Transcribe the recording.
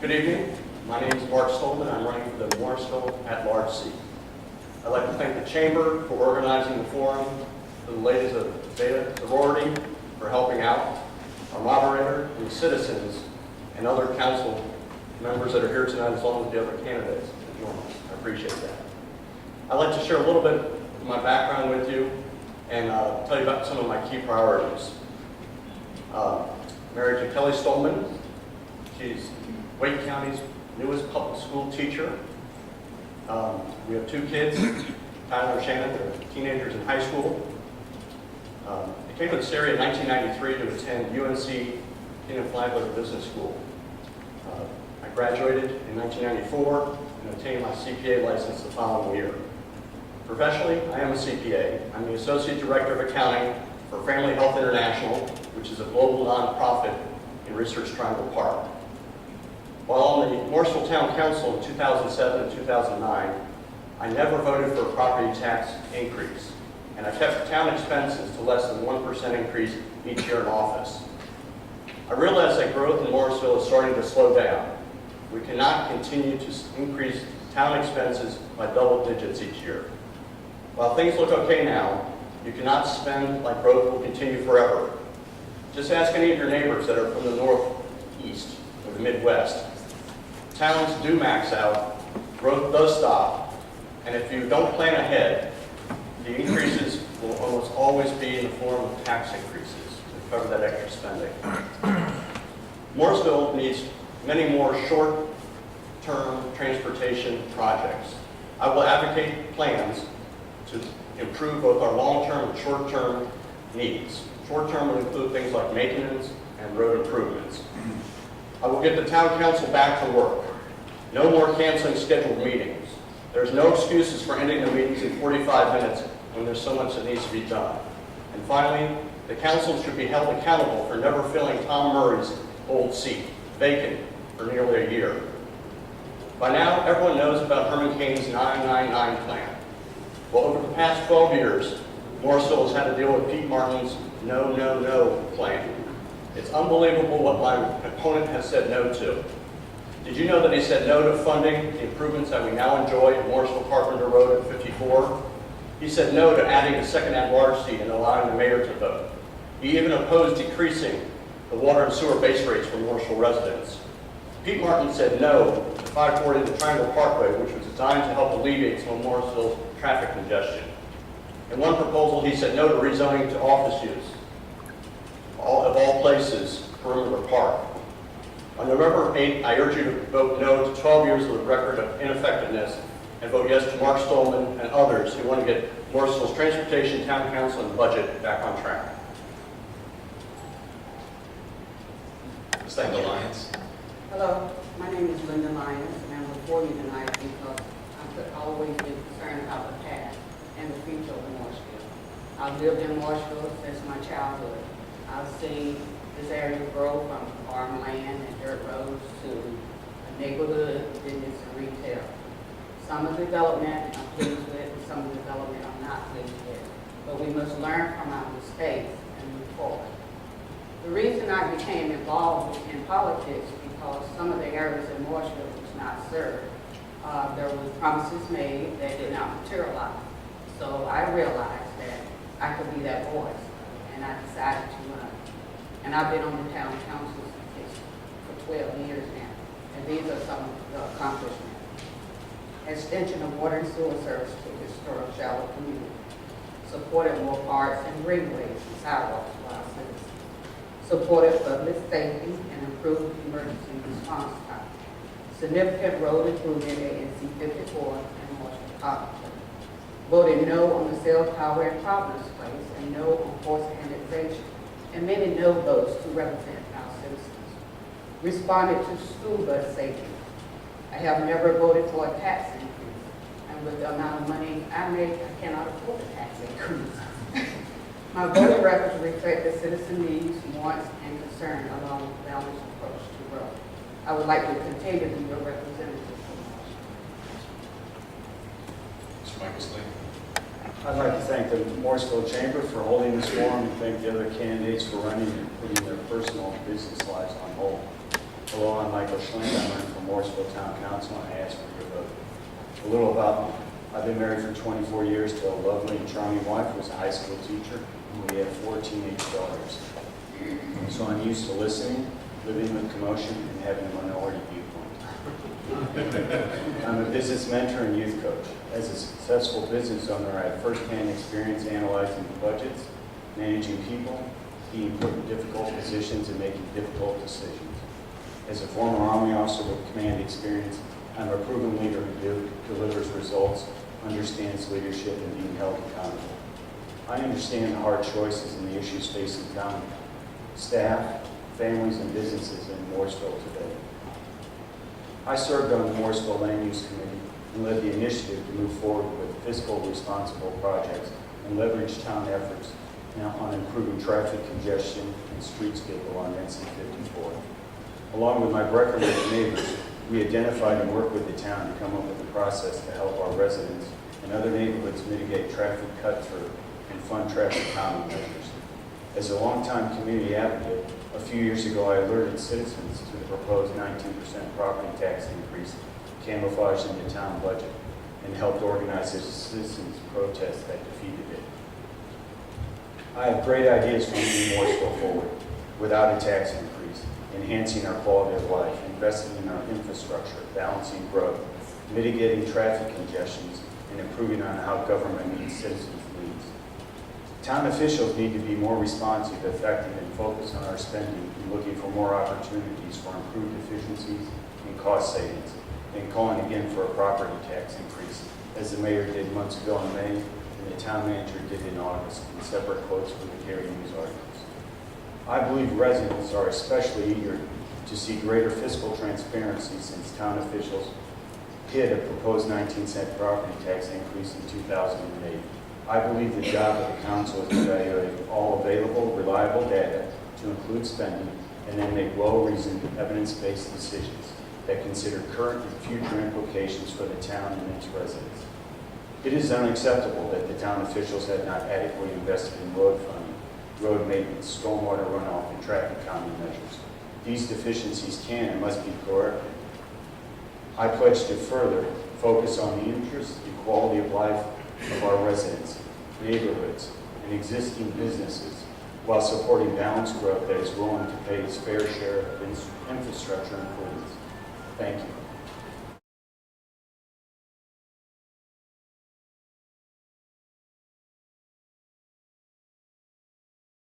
Good evening. My name is Mark Stolman. I'm running for the Morrisville at-large seat. I'd like to thank the Chamber for organizing the forum, the ladies of Beta sorority for helping out, our moderator, and the citizens, and other council members that are here tonight, as well as the other candidates that join us. I appreciate that. I'd like to share a little bit of my background with you and tell you about some of my key priorities. Married to Kelly Stolman. She's Wake County's newest public school teacher. We have 2 kids, Tyler and Shannon. They're teenagers in high school. I came to this area in 1993 to attend UNC Keenan Flagler Business School. I graduated in 1994 and obtained my CPA license the following year. Professionally, I am a CPA. I'm the Associate Director of Accounting for Family Health International, which is a global nonprofit in Research Triangle Park. While on the Morrisville Town Council in 2007 and 2009, I never voted for a property tax increase, and I kept town expenses to less than 1% increase each year in office. I realize that growth in Morrisville is starting to slow down. We cannot continue to increase town expenses by double digits each year. While things look okay now, you cannot spend like growth will continue forever. Just ask any of your neighbors that are from the Northeast or the Midwest. Towns do max out, growth does stop, and if you don't plan ahead, the increases will almost always be in the form of tax increases to cover that extra spending. Morrisville needs many more short-term transportation projects. I will advocate plans to improve both our long-term and short-term needs. Short-term will include things like maintenance and road improvements. I will get the town council back to work. No more canceling scheduled meetings. There's no excuses for ending the meetings in 45 minutes when there's so much that needs to be done. And finally, the council should be held accountable for never filling Tom Murray's old seat, vacant for nearly a year. By now, everyone knows about Herman Cain's 999 plan. Well, over the past 12 years, Morrisville has had to deal with Pete Martin's no, no, no plan. It's unbelievable what my opponent has said no to. Did you know that he said no to funding the improvements that we now enjoy at Morrisville Carpenter Road at 54? He said no to adding a second at-large seat and allowing the mayor to vote. He even opposed decreasing the water and sewer base rates for Morrisville residents. Pete Martin said no to 540 the Triangle Parkway, which was designed to help alleviate some of Morrisville's traffic congestion. In one proposal, he said no to rezoning to office use, of all places, Perimeter Park. On November 8th, I urge you to vote no to 12 years of the record of ineffectiveness and vote yes to Mark Stolman and others who want to get Morrisville's transportation, town council, and budget back on track. Linda Lyons. Hello, my name is Linda Lyons, and I'm before you tonight because I've always been concerned about the past and the future of Morrisville. I've lived in Morrisville since my childhood. I've seen this area grow from farmland and dirt roads to a neighborhood, business, and retail. Some of the development I'm pleased with, and some of the development I'm not pleased with. But we must learn from our mistakes and move forward. The reason I became involved in politics because some of the areas in Morrisville was not served. There were promises made that did not materialize. So I realized that I could be that voice, and I decided to run. And I've been on the town council for 12 years now, and these are some of the accomplishments. Extension of water and sewer service to historic shallow community. Supported more parks and greenways and sidewalks for our citizens. Supported public safety and improved emergency response time. Significant road improvement at NC 54 and Morrisville College. Voted no on the cell tower at Providence Place and no on forced annexation, and many no votes to represent our citizens. Responded to school bus safety. I have never voted for a tax increase, and with the amount of money I make, I cannot afford a tax increase. My voting records reflect the citizen needs, wants, and concern along with balanced approach to growth. I would like to continue to be your representative for Mr. Michael Slee. I'd like to thank the Morrisville Chamber for holding this forum and thank the other candidates for running and putting their personal and business lives on hold. Hello, I'm Michael Schlenk. I'm running for Morrisville Town Council, and I ask for your vote. A little about me. I've been married for 24 years to a lovely and charming wife who was a high school teacher, and we have 4 teenage daughters. So I'm used to listening, living with commotion, and having a minority viewpoint. I'm a business mentor and youth coach. As a successful business owner, I have firsthand experience analyzing budgets, managing people, being put in difficult positions, and making difficult decisions. As a former Army officer with command experience, I'm a proven leader who delivers results, understands leadership, and being held accountable. I understand the hard choices and the issues facing town staff, families, and businesses in Morrisville today. I served on the Morrisville Land Use Committee and led the initiative to move forward with fiscal responsible projects and leverage town efforts on improving traffic congestion and streetscape along NC 54. Along with my Breckenridge neighbors, we identified and worked with the town to come up with a process to help our residents and other neighborhoods mitigate traffic cut-through and fund traffic calming measures. As a longtime community advocate, a few years ago I alerted citizens to the proposed 19% property tax increase camouflaged in the town budget and helped organize a citizens protest that defeated it. I have great ideas for moving Morrisville forward without a tax increase, enhancing our quality of life, investing in our infrastructure, balancing growth, mitigating traffic congestions, and improving on how government meets citizens' needs. Town officials need to be more responsive, effective, and focused on our spending and looking for more opportunities for improved efficiencies and cost savings, and calling again for a property tax increase, as the mayor did months ago in May and the town manager did in August, in separate quotes from the Gary News articles. I believe residents are especially eager to see greater fiscal transparency since town officials hid a proposed 19-cent property tax increase in 2008. I believe the job of the council is to evaluate all available, reliable data to include spending and then make well-reasoned, evidence-based decisions that consider current and future implications for the town and its residents. It is unacceptable that the town officials have not adequately invested in road funding, road maintenance, stormwater runoff, and traffic calming measures. These deficiencies can and must be corrected. I pledge to further focus on the interests and quality of life of our residents, neighborhoods, and existing businesses while supporting balanced growth that is willing to pay its fair share of infrastructure improvements. Thank you.